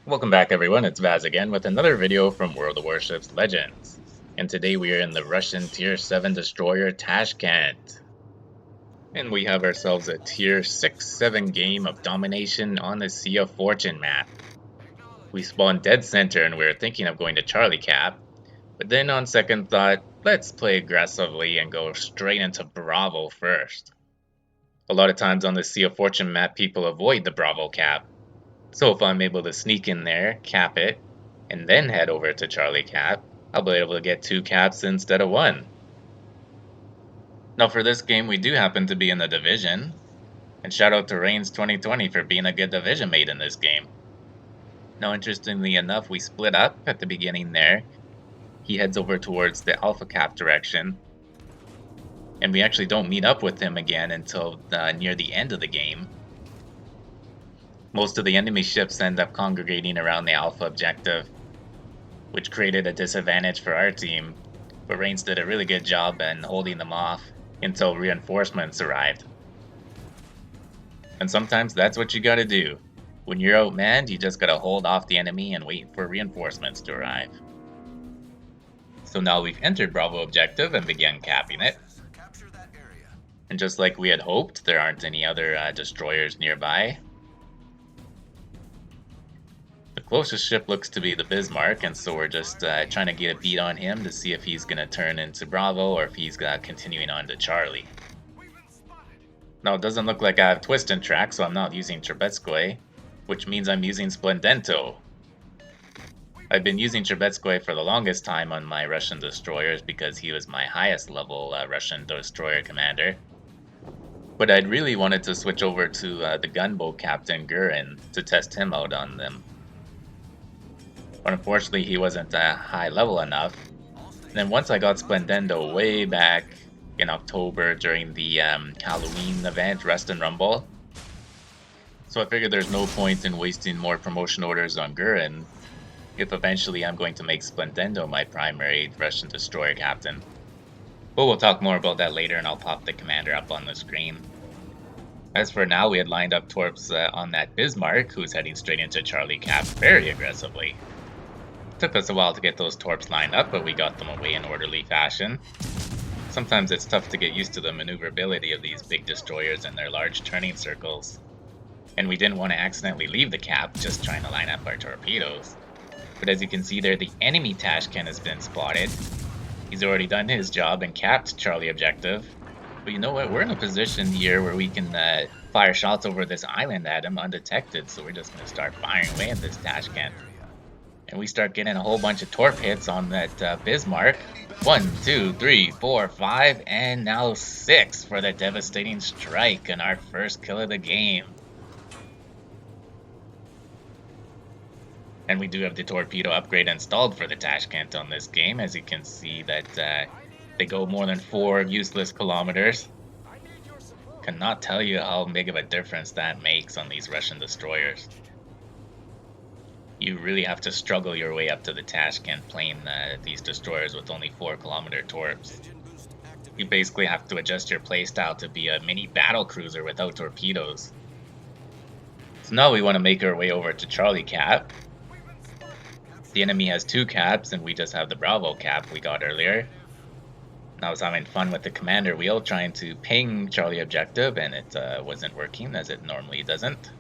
Welcome back everyone, it's Vaz again with another video from World of Warships Legends. And today we are in the Russian Tier 7 destroyer Tashkent. And we have ourselves a Tier 6-7 game of domination on the Sea of Fortune map. We spawned dead center and we were thinking of going to Charlie Cap, but then on second thought, let's play aggressively and go straight into Bravo first. A lot of times on the Sea of Fortune map people avoid the Bravo Cap. So if I'm able to sneak in there, cap it, and then head over to Charlie Cap, I'll be able to get 2 caps instead of 1. Now for this game we do happen to be in the division, and shout out to Reigns 2020 for being a good division mate in this game. Now interestingly enough, we split up at the beginning there. He heads over towards the Alpha Cap direction, and we actually don't meet up with him again until near the end of the game. Most of the enemy ships end up congregating around the Alpha objective, which created a disadvantage for our team, but Reigns did a really good job in holding them off until reinforcements arrived. And sometimes that's what you gotta do. When you're outmanned, you just gotta hold off the enemy and wait for reinforcements to arrive. So now we've entered Bravo objective and began capping it. And just like we had hoped, there aren't any other destroyers nearby. The closest ship looks to be the Bismarck, and so we're just trying to get a beat on him to see if he's going to turn into Bravo or if he's continuing on to Charlie. Now it doesn't look like I have twist and track, so I'm not using Trebetskoy, which means I'm using Splendento. I've been using Trebetskoy for the longest time on my Russian destroyers because he was my highest level Russian destroyer commander. But I'd really wanted to switch over to the gunboat captain Gurin to test him out on them. But unfortunately he wasn't high level enough. And then once I got Splendendo way back in October during the Halloween event, Rest and Rumble. So I figured there's no point in wasting more promotion orders on Gurin if eventually I'm going to make Splendendo my primary Russian destroyer captain. But we'll talk more about that later and I'll pop the commander up on the screen. As for now, we had lined up torps on that Bismarck, who's heading straight into Charlie Cap very aggressively. Took us a while to get those torps lined up, but we got them away in orderly fashion. Sometimes it's tough to get used to the maneuverability of these big destroyers and their large turning circles. And we didn't want to accidentally leave the cap just trying to line up our torpedoes. But as you can see there, the enemy Tashkent has been spotted. He's already done his job and capped Charlie objective. But you know what, we're in a position here where we can fire shots over this island at him undetected, so we're just going to start firing away at this Tashkent. And we start getting a whole bunch of torp hits on that Bismarck. 1, 2, 3, 4, 5, and now 6 for the devastating strike and our first kill of the game. And we do have the torpedo upgrade installed for the Tashkent on this game. As you can see that they go more than 4 useless kilometers. Cannot tell you how big of a difference that makes on these Russian destroyers. You really have to struggle your way up to the Tashkent playing these destroyers with only 4-kilometer torps. You basically have to adjust your playstyle to be a mini battle cruiser without torpedoes. So now we want to make our way over to Charlie Cap. The enemy has 2 caps and we just have the Bravo Cap we got earlier. And I was having fun with the commander wheel trying to ping Charlie objective, and it wasn't working as it normally doesn't.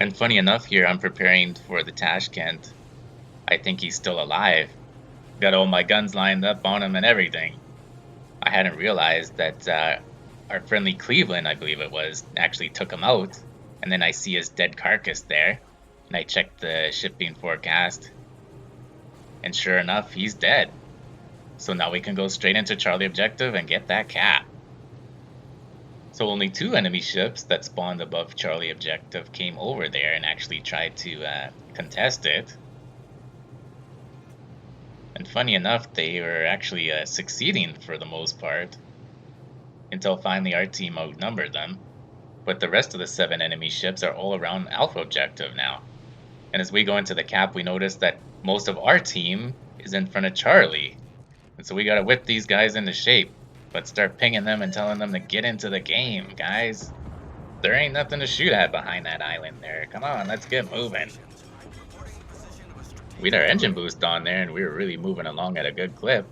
And funny enough here, I'm preparing for the Tashkent. I think he's still alive. Got all my guns lined up on him and everything. I hadn't realized that our friendly Cleveland, I believe it was, actually took him out. And then I see his dead carcass there. And I checked the shipping forecast. And sure enough, he's dead. So now we can go straight into Charlie objective and get that cap. So only 2 enemy ships that spawned above Charlie objective came over there and actually tried to contest it. And funny enough, they were actually succeeding for the most part. Until finally our team outnumbered them. But the rest of the 7 enemy ships are all around Alpha objective now. And as we go into the cap, we notice that most of our team is in front of Charlie. And so we gotta whip these guys into shape. But start pinging them and telling them to get into the game, guys. There ain't nothing to shoot at behind that island there. Come on, let's get moving. We had our engine boost on there and we were really moving along at a good clip.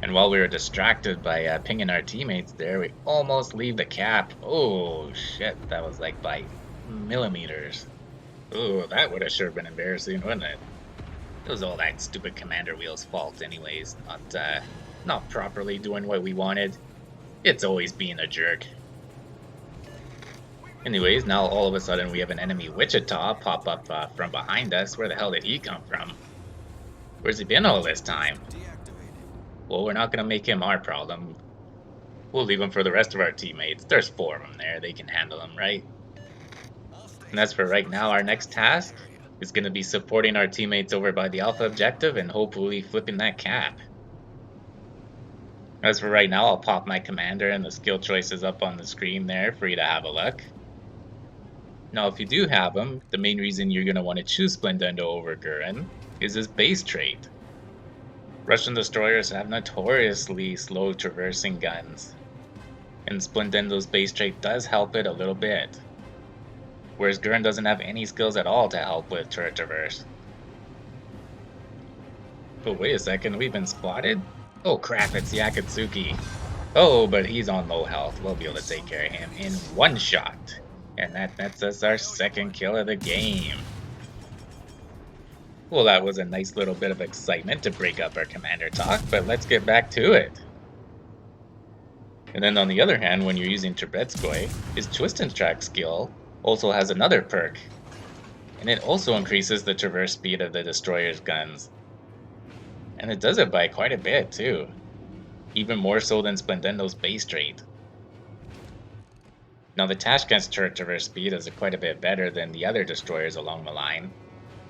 And while we were distracted by pinging our teammates there, we almost leave the cap. Oh shit, that was like by millimeters. Oh, that would have sure been embarrassing, wouldn't it? It was all that stupid Commander Wheel's fault anyways, not properly doing what we wanted. It's always being a jerk. Anyways, now all of a sudden we have an enemy Wichita pop up from behind us. Where the hell did he come from? Where's he been all this time? Well, we're not going to make him our problem. We'll leave him for the rest of our teammates. There's 4 of them there. They can handle him, right? And as for right now, our next task is going to be supporting our teammates over by the Alpha objective and hopefully flipping that cap. As for right now, I'll pop my commander and the skill choices up on the screen there for you to have a look. Now, if you do have him, the main reason you're going to want to choose Splendendo over Gurren is his base trait. Russian destroyers have notoriously slow traversing guns, and Splendendo's base trait does help it a little bit, whereas Gurren doesn't have any skills at all to help with turret traverse. But wait a second, we've been spotted? Oh crap, it's Yakatsuki. Oh, but he's on low health. We'll be able to take care of him in one shot. And that's us our second kill of the game. Well, that was a nice little bit of excitement to break up our commander talk, but let's get back to it. And then on the other hand, when you're using Trebetskoy, his Twist and Track skill also has another perk. And it also increases the traverse speed of the destroyer's guns. And it does it by quite a bit too. Even more so than Splendendo's base trait. Now the Tashkent's turret traverse speed is quite a bit better than the other destroyers along the line,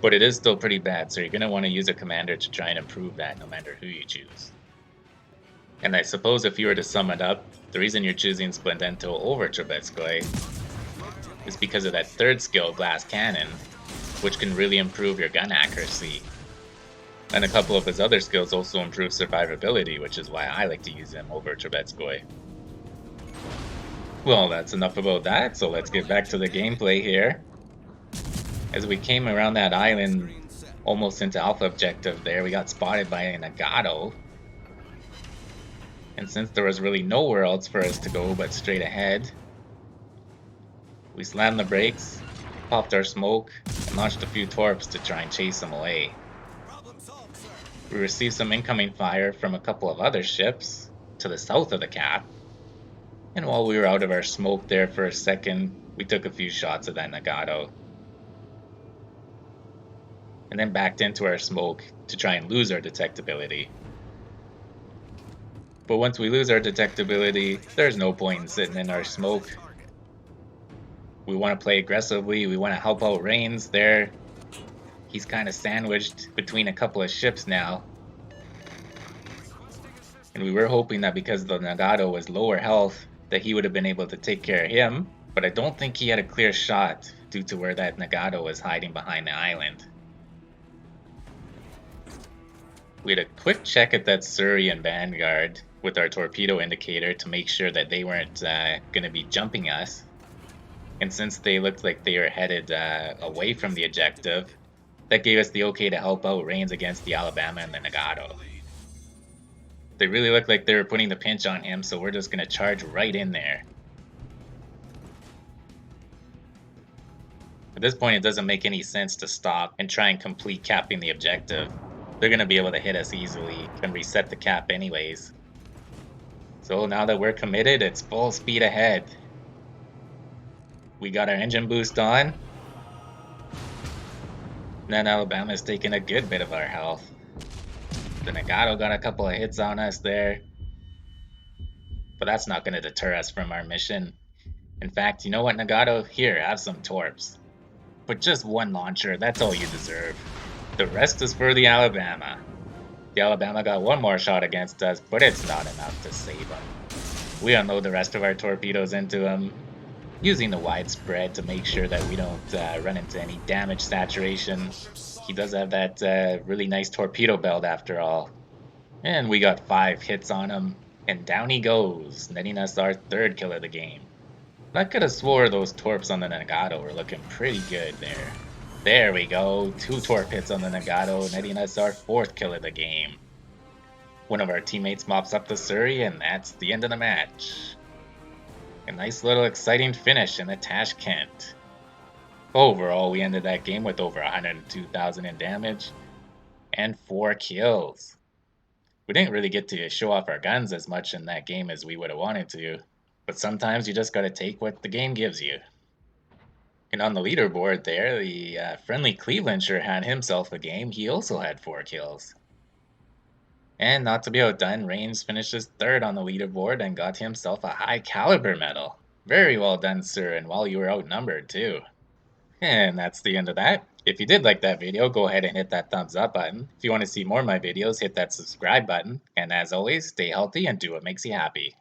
but it is still pretty bad, so you're going to want to use a commander to try and improve that no matter who you choose. And I suppose if you were to sum it up, the reason you're choosing Splendento over Trebetskoy is because of that third skill, Glass Cannon, which can really improve your gun accuracy. And a couple of his other skills also improve survivability, which is why I like to use him over Trebetskoy. Well, that's enough about that, so let's get back to the gameplay here. As we came around that island, almost into Alpha objective there, we got spotted by a Nagato. And since there was really nowhere else for us to go but straight ahead, we slammed the brakes, popped our smoke, and launched a few torps to try and chase them away. We received some incoming fire from a couple of other ships to the south of the cap. And while we were out of our smoke there for a second, we took a few shots of that Nagato. And then backed into our smoke to try and lose our detectability. But once we lose our detectability, there's no point in sitting in our smoke. We want to play aggressively, we want to help out Reigns there. He's kind of sandwiched between a couple of ships now. And we were hoping that because the Nagato was lower health, that he would have been able to take care of him, but I don't think he had a clear shot due to where that Nagato was hiding behind the island. We had a quick check at that Surrey and Vanguard with our torpedo indicator to make sure that they weren't going to be jumping us. And since they looked like they were headed away from the objective, that gave us the okay to help out Reigns against the Alabama and the Nagato. They really looked like they were putting the pinch on him, so we're just going to charge right in there. At this point, it doesn't make any sense to stop and try and complete capping the objective. They're going to be able to hit us easily and reset the cap anyways. So now that we're committed, it's full speed ahead. We got our engine boost on. And then Alabama's taking a good bit of our health. The Nagato got a couple of hits on us there. But that's not going to deter us from our mission. In fact, you know what, Nagato? Here, have some torps. But just one launcher, that's all you deserve. The rest is for the Alabama. The Alabama got one more shot against us, but it's not enough to save him. We unload the rest of our torpedoes into him, using the widespread to make sure that we don't run into any damage saturation. He does have that really nice torpedo belt after all. And we got 5 hits on him, and down he goes, netting us our 3rd kill of the game. I could have swore those torps on the Nagato were looking pretty good there. There we go, 2 torp hits on the Nagato, netting us our 4th kill of the game. One of our teammates mops up the Surrey, and that's the end of the match. A nice little exciting finish in the Tashkent. Overall, we ended that game with over 102,000 in damage and 4 kills. We didn't really get to show off our guns as much in that game as we would have wanted to, but sometimes you just gotta take what the game gives you. And on the leaderboard there, the friendly Clevelandshire had himself a game. He also had 4 kills. And not to be outdone, Reigns finishes 3rd on the leaderboard and got himself a high caliber medal. Very well done, sir, and while you were outnumbered too. And that's the end of that. If you did like that video, go ahead and hit that thumbs up button. If you want to see more of my videos, hit that subscribe button. And as always, stay healthy and do what makes you happy.